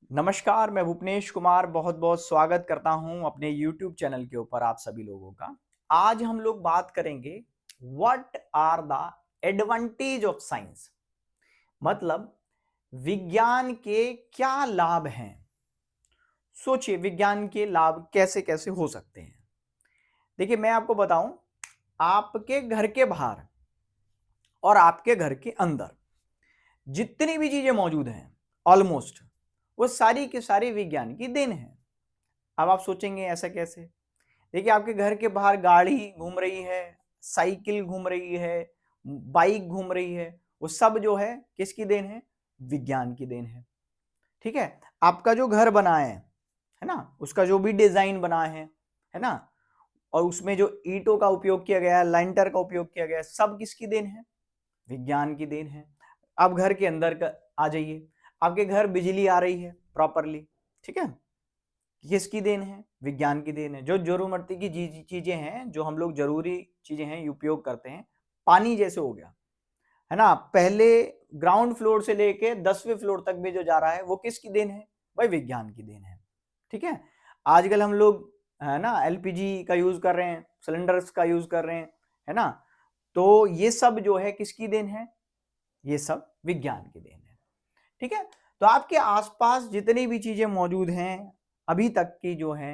नमस्कार, मैं भूपनेश कुमार बहुत बहुत स्वागत करता हूं अपने YouTube चैनल के ऊपर आप सभी लोगों का। आज हम लोग बात करेंगे what are the advantage of science, मतलब विज्ञान के क्या लाभ हैं। सोचिए विज्ञान के लाभ कैसे कैसे हो सकते हैं। देखिए मैं आपको बताऊं, आपके घर के बाहर और आपके घर के अंदर जितनी भी चीजें मौजूद हैं ऑलमोस्ट वो सारी की सारी विज्ञान की देन है। अब आप सोचेंगे ऐसा कैसे। देखिए आपके घर के बाहर गाड़ी घूम रही है, साइकिल घूम रही है, बाइक घूम रही है, वो सब जो है किसकी देन है? विज्ञान की देन है। ठीक है, आपका जो घर बना है ना, उसका जो भी डिजाइन बना है ना, और उसमें जो ईंटों का उपयोग किया गया है, लाइंटर का उपयोग किया गया है, सब किसकी देन है? विज्ञान की देन है। आप घर के अंदर का आ जाइए, आपके घर बिजली आ रही है प्रॉपरली, ठीक है, किसकी देन है? विज्ञान की देन है। जो जरूरत की चीजें हैं, जो हम लोग जरूरी चीजें हैं उपयोग करते हैं, पानी जैसे हो गया है ना, पहले ग्राउंड फ्लोर से लेके 10वें फ्लोर तक भी जो जा रहा है वो किसकी देन है? भाई विज्ञान की देन है। ठीक है, आजकल हम लोग है ना एलपीजी का यूज कर रहे हैं, सिलेंडर्स का यूज कर रहे हैं, है ना, तो ये सब जो है किसकी देन है? ये सब विज्ञान की देन है। ठीक है, तो आपके आसपास जितनी भी चीजें मौजूद हैं अभी तक की जो है,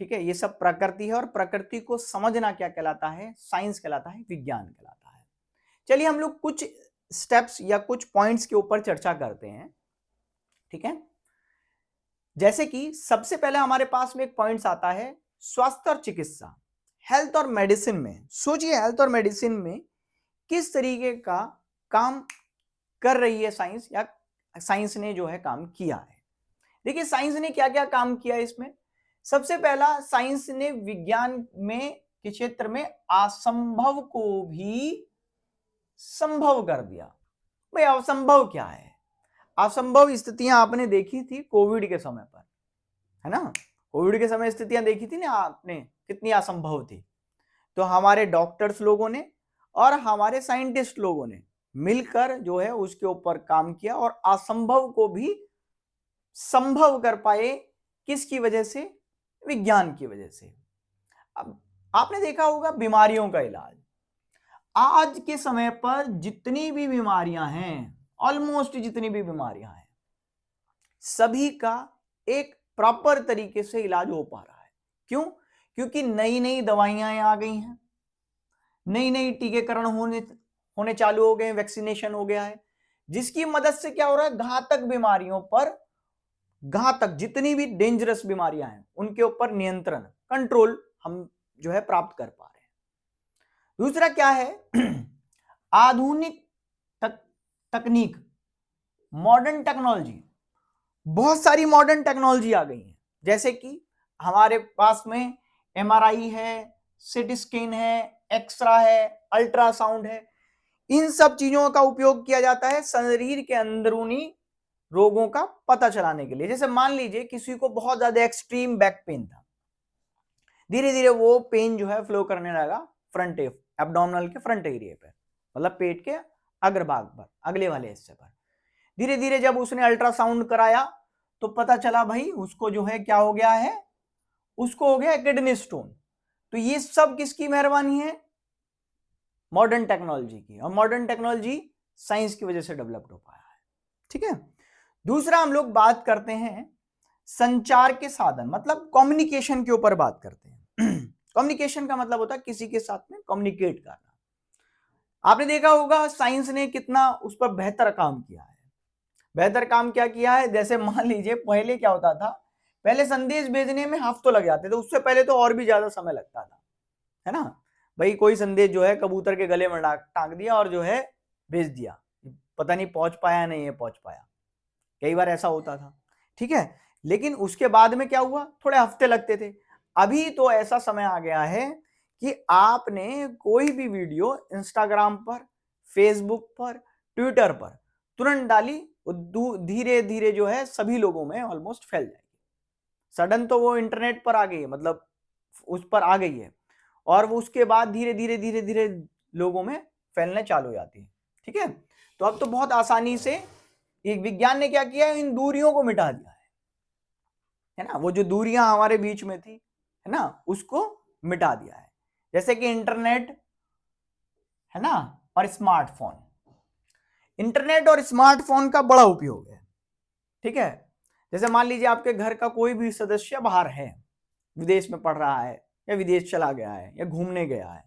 ठीक है, ये सब प्रकृति है, और प्रकृति को समझना क्या कहलाता है? साइंस कहलाता है, विज्ञान कहलाता है। चलिए हम लोग कुछ स्टेप्स या कुछ पॉइंट्स के ऊपर चर्चा करते हैं। ठीक है, जैसे कि सबसे पहले हमारे पास में एक पॉइंट्स आता है स्वास्थ्य और चिकित्सा, हेल्थ और मेडिसिन में। सोचिए हेल्थ और मेडिसिन में किस तरीके का काम कर रही है साइंस, या साइंस ने जो है काम किया है। देखिए साइंस ने क्या क्या काम किया इसमें। सबसे पहला, साइंस ने विज्ञान में के क्षेत्र में असंभव को भी संभव कर दिया। भाई असंभव क्या है? असंभव स्थितियां आपने देखी थी कोविड के समय पर, है ना, कोविड के समय स्थितियां देखी थी ना आपने, कितनी असंभव थी। तो हमारे डॉक्टर्स लोगों ने और हमारे साइंटिस्ट लोगों ने मिलकर जो है उसके ऊपर काम किया और असंभव को भी संभव कर पाए। किसकी वजह से? विज्ञान की वजह से। अब आपने देखा होगा बीमारियों का इलाज, आज के समय पर जितनी भी बीमारियां हैं, ऑलमोस्ट जितनी भी बीमारियां हैं, सभी का एक प्रॉपर तरीके से इलाज हो पा रहा है। क्यों? क्योंकि नई नई दवाइयां आ गई हैं, नई नई टीकाकरण होने होने चालू हो गए, वैक्सीनेशन हो गया है, जिसकी मदद से क्या हो रहा है? घातक बीमारियों पर, घातक जितनी भी डेंजरस बीमारियां हैं उनके ऊपर नियंत्रण, कंट्रोल हम जो है प्राप्त कर पा रहे हैं। दूसरा क्या है? आधुनिक तक, तकनीक, मॉडर्न टेक्नोलॉजी, बहुत सारी मॉडर्न टेक्नोलॉजी आ गई है। जैसे कि हमारे पास में एमआरआई है, सीटी स्कैन है, एक्सरा है, अल्ट्रासाउंड है। इन सब चीजों का उपयोग किया जाता है शरीर के अंदरूनी रोगों का पता चलाने के लिए। जैसे मान लीजिए किसी को बहुत ज्यादा एक्सट्रीम बैक पेन था, धीरे धीरे वो पेन जो है फ्लो करने लगा फ्रंट एब्डोमिनल के फ्रंट एरिया पे, मतलब पेट के अग्रभाग पर, अगले वाले हिस्से पर। धीरे धीरे जब उसने अल्ट्रासाउंड कराया तो पता चला भाई उसको जो है क्या हो गया है? उसको हो गया किडनी स्टोन। तो ये सब किसकी मेहरबानी है? मॉडर्न टेक्नोलॉजी की। और मॉडर्न टेक्नोलॉजी साइंस की वजह से डेवलप्ड हो पाया है। ठीक है, दूसरा हम लोग बात करते हैं संचार के साधन, मतलब कम्युनिकेशन के ऊपर बात करते हैं। कम्युनिकेशन का मतलब होता है किसी के साथ में कम्युनिकेट करना। आपने देखा होगा साइंस ने कितना उस पर बेहतर काम किया है। बेहतर काम क्या किया है? जैसे मान लीजिए पहले क्या होता था, पहले संदेश भेजने में हफ्तों लग जाते थे, उससे पहले तो और भी ज्यादा समय लगता था, है ना। भाई कोई संदेश जो है कबूतर के गले में टांग दिया और जो है भेज दिया, पता नहीं पहुंच पाया नहीं है पहुंच पाया, कई बार ऐसा होता था। ठीक है, लेकिन उसके बाद में क्या हुआ? थोड़े हफ्ते लगते थे। अभी तो ऐसा समय आ गया है कि आपने कोई भी वीडियो इंस्टाग्राम पर, फेसबुक पर, ट्विटर पर तुरंत डाली, धीरे धीरे जो है सभी लोगों में ऑलमोस्ट फैल जाएगी। सडन तो वो इंटरनेट पर आ गई है, मतलब उस पर आ गई है, और वो उसके बाद धीरे धीरे धीरे धीरे लोगों में फैलने चालू हो जाती है। ठीक है, तो अब तो बहुत आसानी से विज्ञान ने क्या किया है? इन दूरियों को मिटा दिया है। है ना, वो जो दूरियां हमारे बीच में थी, है ना, उसको मिटा दिया है। जैसे कि इंटरनेट, है ना, और स्मार्टफोन। इंटरनेट और स्मार्टफोन का बड़ा उपयोग है, ठीक है। जैसे मान लीजिए आपके घर का कोई भी सदस्य बाहर है, विदेश में पढ़ रहा है या विदेश चला गया है या घूमने गया है,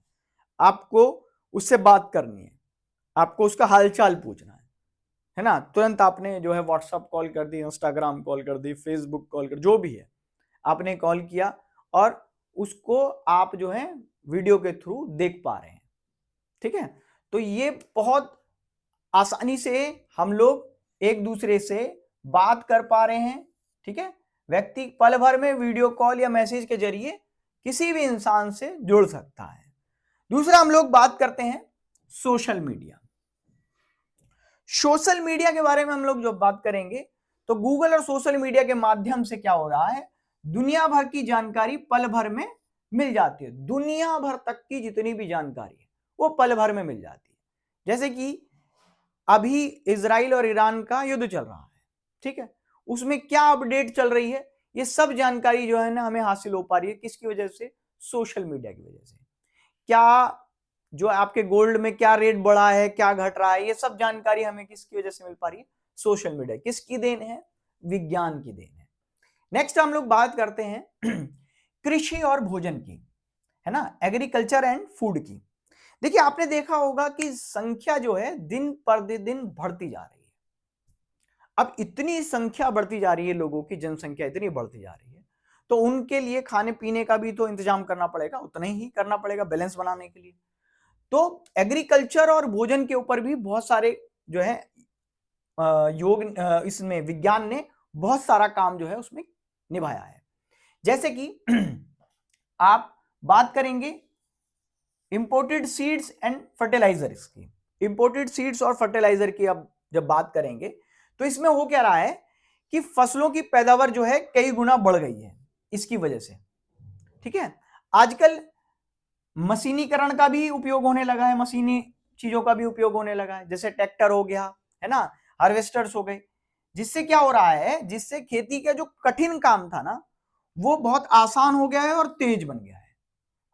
आपको उससे बात करनी है, आपको उसका हालचाल पूछना है ना, तुरंत आपने जो है व्हाट्सएप कॉल कर दी, इंस्टाग्राम कॉल कर दी, फेसबुक कॉल कर, जो भी है आपने कॉल किया और उसको आप जो है वीडियो के थ्रू देख पा रहे हैं, ठीक है। तो ये बहुत आसानी से हम लोग एक दूसरे से बात कर पा रहे हैं, ठीक है। व्यक्ति पल भर में वीडियो कॉल या मैसेज के जरिए किसी भी इंसान से जुड़ सकता है। दूसरा हम लोग बात करते हैं सोशल मीडिया। सोशल मीडिया के बारे में हम लोग जब बात करेंगे तो गूगल और सोशल मीडिया के माध्यम से क्या हो रहा है, दुनिया भर की जानकारी पल भर में मिल जाती है। दुनिया भर तक की जितनी भी जानकारी है वो पल भर में मिल जाती है। जैसे कि अभी इजराइल और ईरान का युद्ध चल रहा है, ठीक है, उसमें क्या अपडेट चल रही है, ये सब जानकारी जो है ना हमें हासिल हो पा रही है। किसकी वजह से? सोशल मीडिया की वजह से। क्या जो आपके गोल्ड में क्या रेट बढ़ा है, क्या घट रहा है, ये सब जानकारी हमें किसकी वजह से मिल पा रही है? Social media. किसकी देन है? विज्ञान की देन है। नेक्स्ट हम लोग बात करते हैं कृषि और भोजन की, है ना, एग्रीकल्चर एंड फूड की। देखिए आपने देखा होगा कि संख्या जो है दिन पर दिन बढ़ती जा रही है। अब इतनी संख्या बढ़ती जा रही है, लोगों की जनसंख्या इतनी बढ़ती जा रही है, तो उनके लिए खाने पीने का भी तो इंतजाम करना पड़ेगा, उतना ही करना पड़ेगा बैलेंस बनाने के लिए। तो एग्रीकल्चर और भोजन के ऊपर भी बहुत सारे जो है इसमें विज्ञान ने बहुत सारा काम जो है उसमें निभाया है। जैसे कि आप बात करेंगे इंपोर्टेड सीड्स एंड फर्टिलाइजर्स की। इंपोर्टेड सीड्स और फर्टिलाइजर की अब जब बात करेंगे तो इसमें हो क्या रहा है कि फसलों की पैदावार जो है कई गुना बढ़ गई है इसकी वजह से, ठीक है। आजकल मशीनीकरण का भी उपयोग होने लगा है, मशीनी चीजों का भी उपयोग होने लगा है, जैसे ट्रैक्टर हो गया, है ना, हार्वेस्टर्स हो गए, जिससे क्या हो रहा है, जिससे खेती का जो कठिन काम था ना वो बहुत आसान हो गया है और तेज बन गया है।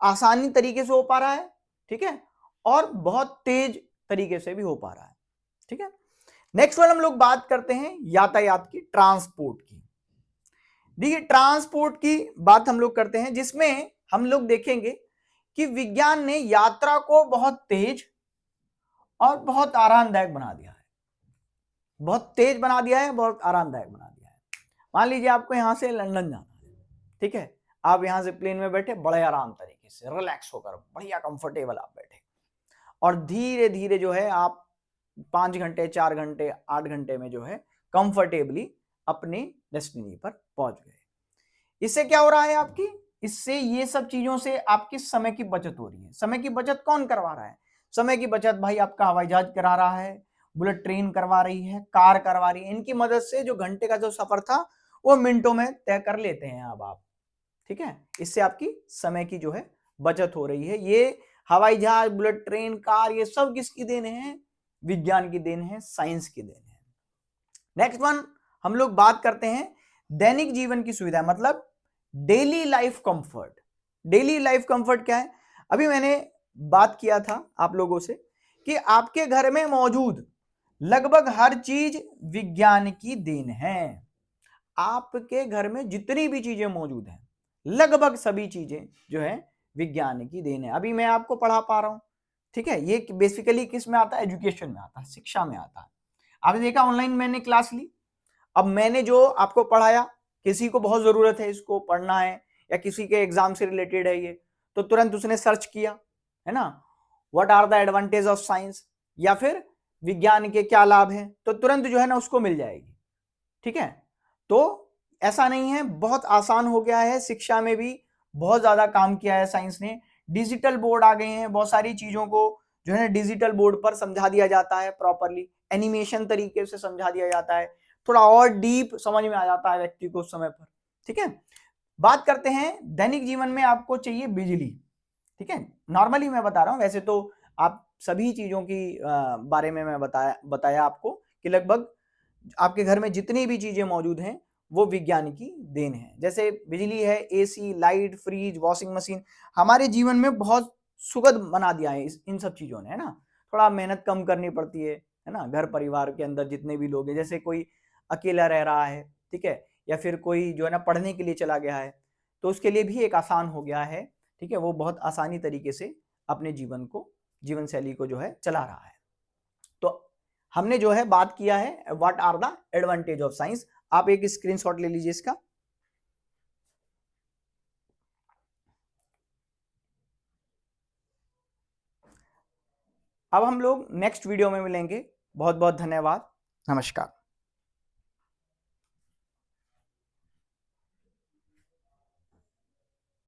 आसानी तरीके से हो पा रहा है, ठीक है, और बहुत तेज तरीके से भी हो पा रहा है, ठीक है। नेक्स्ट वन हम लोग बात करते हैं यातायात की, ट्रांसपोर्ट की। देखिए ट्रांसपोर्ट की बात हम लोग करते हैं, जिसमें हम लोग देखेंगे कि विज्ञान ने यात्रा को बहुत तेज और बहुत आरामदायक बना दिया है। बहुत तेज बना दिया है, बहुत आरामदायक बना दिया है। मान लीजिए आपको यहां से लंदन जाना है, ठीक है, आप यहां से प्लेन में बैठे, बड़े आराम तरीके से रिलैक्स होकर बढ़िया कंफर्टेबल आप बैठे, और धीरे धीरे जो है आप 5 घंटे 4 घंटे 8 घंटे में जो है कंफर्टेबली अपने डेस्टिनी पर पहुंच गए। इससे क्या हो रहा है आपकी, इससे ये सब चीजों से आपकी समय की बचत हो रही है। समय की बचत कौन करवा रहा है? समय की बचत भाई आपका हवाई जहाज करा रहा है, बुलेट ट्रेन करवा रही है, कार करवा रही है। इनकी मदद से जो घंटे का जो सफर था वो मिनटों में तय कर लेते हैं अब आप, ठीक है। इससे आपकी समय की जो है बचत हो रही है। ये हवाई जहाज, बुलेट ट्रेन, कार, ये सब किसकी देन है? विज्ञान की देन है, साइंस की देन है। नेक्स्ट वन हम लोग बात करते हैं दैनिक जीवन की सुविधा, मतलब daily life comfort. Daily life comfort क्या है? अभी मैंने बात किया था आप लोगों से कि आपके घर में मौजूद लगभग हर चीज विज्ञान की देन है। आपके घर में जितनी भी चीजें मौजूद हैं, लगभग सभी चीजें जो है विज्ञान की देन है। अभी मैं आपको पढ़ा पा रहा हूं, ठीक है, ये बेसिकली किस में आता है? एजुकेशन में आता है, शिक्षा में आता है। आपने देखा ऑनलाइन मैंने क्लास ली, अब मैंने जो आपको पढ़ाया, किसी को बहुत जरूरत है इसको पढ़ना है या किसी के एग्जाम से रिलेटेड है ये, तो तुरंत उसने सर्च किया, है ना, what are the advantage of science, या फिर विज्ञान के क्या लाभ हैं, तो तुरंत जो है ना उसको मिल जाएगी, ठीक है। तो ऐसा नहीं है, बहुत आसान हो गया है। शिक्षा में भी बहुत ज्यादा काम किया है साइंस ने। डिजिटल बोर्ड आ गए हैं, बहुत सारी चीजों को जो है डिजिटल बोर्ड पर समझा दिया जाता है, प्रॉपरली एनिमेशन तरीके से समझा दिया जाता है, थोड़ा और डीप समझ में आ जाता है व्यक्ति को उस समय पर, ठीक है। बात करते हैं दैनिक जीवन में आपको चाहिए बिजली, ठीक है। नॉर्मली मैं बता रहा हूं, वैसे तो आप सभी चीजों की बारे में मैं बताया आपको कि लगभग आपके घर में जितनी भी चीजें मौजूद हैं वो विज्ञान की देन है। जैसे बिजली है, AC, light, fridge, washing machine हमारे जीवन में बहुत सुखद बना दिया है इन सब चीजों ने, है ना। थोड़ा मेहनत कम करनी पड़ती है ना। घर परिवार के अंदर जितने भी लोग हैं, जैसे कोई अकेला रह रहा है, ठीक है, या फिर कोई जो है ना पढ़ने के लिए चला गया है, तो उसके लिए भी एक आसान हो गया है, ठीक है। वो बहुत आसानी तरीके से अपने जीवन शैली को जो है चला रहा है। तो हमने जो है बात किया है what are the advantage of science. आप एक स्क्रीनशॉट ले लीजिए इसका। अब हम लोग नेक्स्ट वीडियो में मिलेंगे। बहुत बहुत धन्यवाद। नमस्कार।